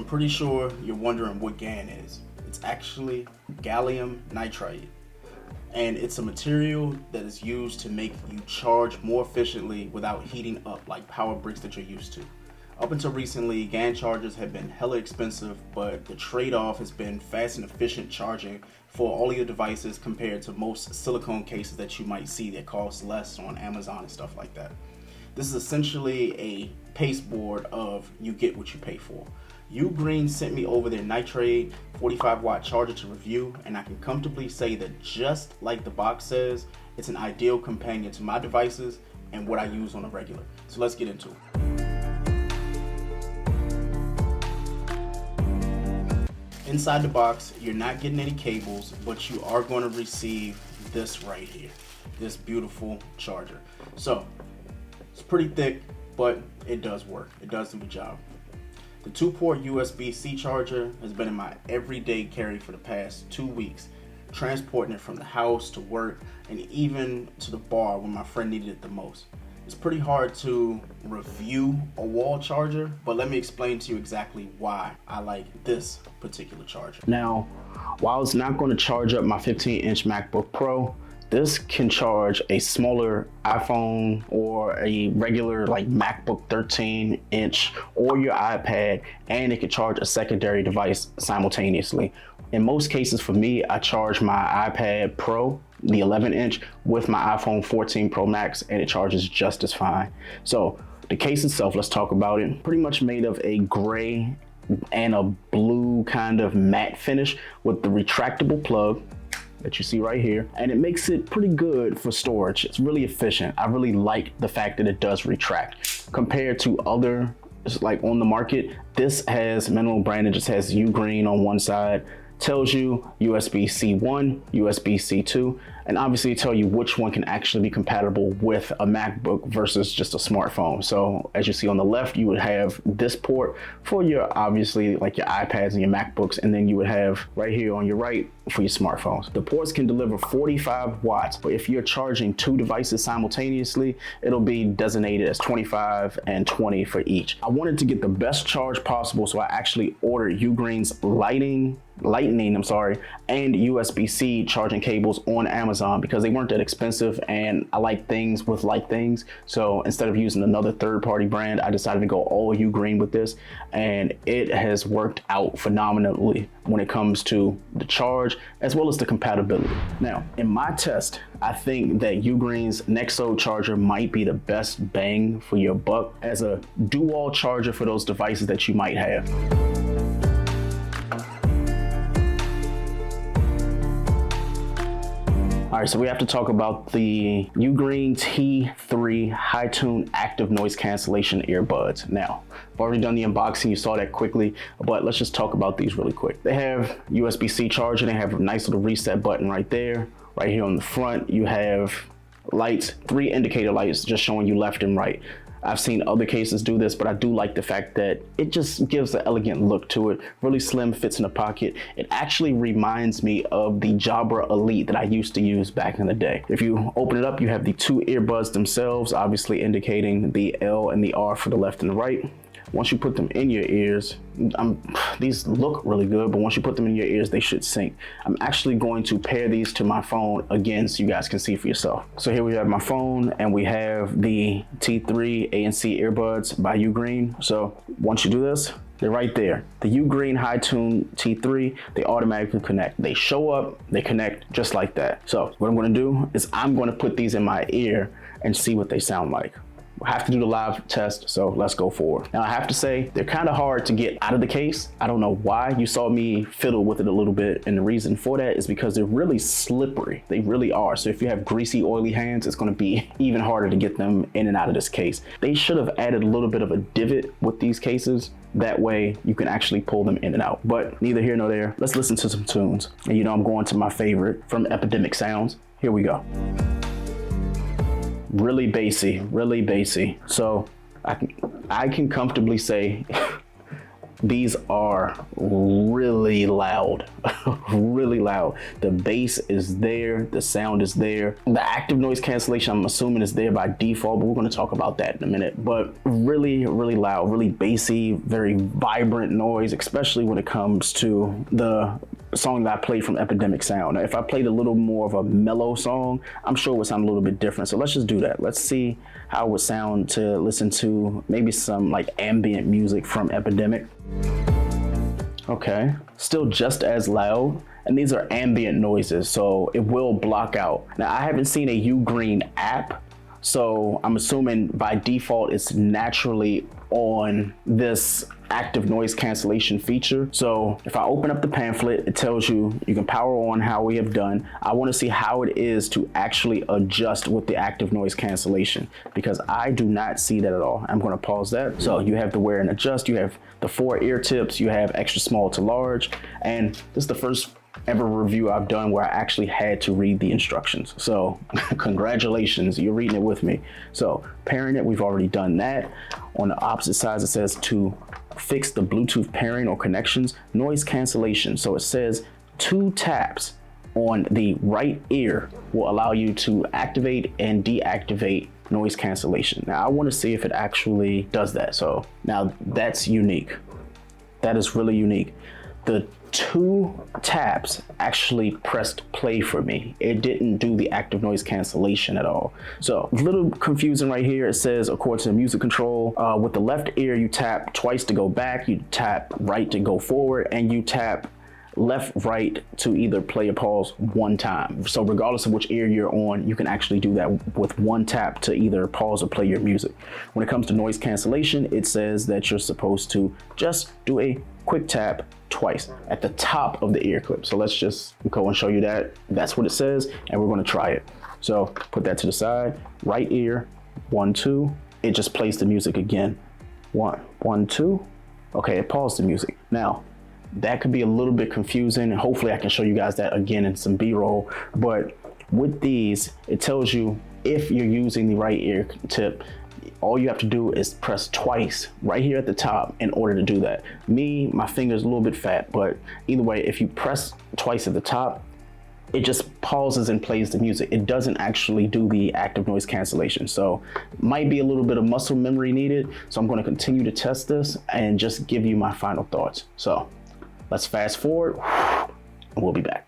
I'm pretty sure you're wondering what GaN is. It's actually gallium nitride, and it's a material that is used to make you charge more efficiently without heating up like power bricks that you're used to. Up until recently, GaN chargers have been hella expensive, but the trade-off has been fast and efficient charging for all of your devices compared to most silicone cases that you might see that cost less on Amazon and stuff like that. This is essentially a pasteboard of you get what you pay for. Ugreen sent me over their nitride 45 watt charger to review, and I can comfortably say that just like the box says, it's an ideal companion to my devices and what I use on a regular. So let's get into it. Inside the box, you're not getting any cables, but you are going to receive this right here, this beautiful charger. So it's pretty thick, but it does work. It does the job. The 2-port USB-C charger has been in my everyday carry for the past 2 weeks, transporting it from the house to work and even to the bar when my friend needed it the most. It's pretty hard to review a wall charger, but let me explain to you exactly why I like this particular charger. Now, while it's not going to charge up my 15-inch MacBook Pro, this can charge a smaller iPhone or a regular like MacBook 13-inch or your iPad, and it can charge a secondary device simultaneously. In most cases for me, I charge my iPad Pro, the 11-inch, with my iPhone 14 Pro Max, and it charges just as fine. So the case itself, let's talk about it. Pretty much made of a gray and a blue kind of matte finish with the retractable plug that you see right here, and it makes it pretty good for storage. It's really efficient. I really like the fact that it does retract compared to other like on the market. This has minimal brand. It just has Ugreen on one side, tells you USB-C 1, USB-C 2, and obviously tell you which one can actually be compatible with a MacBook versus just a smartphone. So as you see on the left, you would have this port for your, obviously like your iPads and your MacBooks, and then you would have right here on your right for your smartphones. The ports can deliver 45 watts, but if you're charging 2 devices simultaneously, it'll be designated as 25 and 20 for each. I wanted to get the best charge possible, so I actually ordered Ugreen's lightning and USB-C charging cables on Amazon because they weren't that expensive, and I like things with like things. So instead of using another third-party brand, I decided to go all Ugreen with this, and it has worked out phenomenally when it comes to the charge as well as the compatibility. Now, in my test, I think that Ugreen's Nexode charger might be the best bang for your buck as a dual charger for those devices that you might have. All right, so we have to talk about the Ugreen T3 high tune active noise cancellation earbuds. Now, I've already done the unboxing, you saw that quickly, but let's just talk about these really quick. They have USB-C charging, they have a nice little reset button right there. Right here on the front, you have lights, 3 indicator lights just showing you left and right. I've seen other cases do this, but I do like the fact that it just gives an elegant look to it. Really slim, fits in the pocket. It actually reminds me of the Jabra Elite that I used to use back in the day. If you open it up, you have the 2 earbuds themselves, obviously indicating the L and the R for the left and the right. Once you put them in your ears, these look really good, but once you put them in your ears, they should sync. I'm actually going to pair these to my phone again so you guys can see for yourself. So here we have my phone, and we have the T3 ANC earbuds by Ugreen. So once you do this, they're right there. The Ugreen High Tune T3, they automatically connect. They show up, they connect just like that. So what I'm gonna do is I'm gonna put these in my ear and see what they sound like. We'll have to do the live test, so let's go forward. Now I have to say, they're kind of hard to get out of the case. I don't know why. You saw me fiddle with it a little bit, and the reason for that is because they're really slippery. They really are. So if you have greasy, oily hands, it's gonna be even harder to get them in and out of this case. They should have added a little bit of a divot with these cases. That way you can actually pull them in and out, but neither here nor there. Let's listen to some tunes. And you know I'm going to my favorite from Epidemic Sounds. Here we go. Really bassy, really bassy. So I can comfortably say These are really loud, really loud. The bass is there, the sound is there. The active noise cancellation, I'm assuming, is there by default, but we're gonna talk about that in a minute. But really, really loud, really bassy, very vibrant noise, especially when it comes to the song that I played from Epidemic Sound. Now, if I played a little more of a mellow song, I'm sure it would sound a little bit different. So let's just do that. Let's see how it would sound to listen to maybe some like ambient music from Epidemic. Okay, still just as loud. And these are ambient noises, so it will block out. Now, I haven't seen a Ugreen app, so I'm assuming by default it's naturally on this active noise cancellation feature. So if I open up the pamphlet, it tells you you can power on how we have done. I want to see how it is to actually adjust with the active noise cancellation, because I do not see that at all. I'm going to pause that. So you have the wear and adjust, you have the 4 ear tips, you have extra small to large, and this is the first ever review I've done where I actually had to read the instructions. So congratulations, you're reading it with me. So pairing it, we've already done that. On the opposite side, it says to fix the Bluetooth pairing or connections, noise cancellation. So it says 2 taps on the right ear will allow you to activate and deactivate noise cancellation. Now I want to see if it actually does that. So now that's unique. That is really unique. The 2 taps actually pressed play for me. It didn't do the active noise cancellation at all. So a little confusing right here. It says, according to the music control, with the left ear, you tap twice to go back, you tap right to go forward, and you tap left, right to either play or pause 1 time. So regardless of which ear you're on, you can actually do that with 1 tap to either pause or play your music. When it comes to noise cancellation, it says that you're supposed to just do a quick tap twice at the top of the ear clip. So let's just go and show you that. That's what it says, and we're going to try it. So put that to the side. Right ear, 1, 2. It just plays the music again. 1, 1, 2. Okay, it paused the music. Now, that could be a little bit confusing. Hopefully I can show you guys that again in some B-roll. But with these, it tells you if you're using the right ear tip, all you have to do is press twice right here at the top in order to do that. My finger's a little bit fat, but either way, if you press twice at the top, it just pauses and plays the music. It doesn't actually do the active noise cancellation. So might be a little bit of muscle memory needed. So I'm going to continue to test this and just give you my final thoughts. So let's fast forward and we'll be back.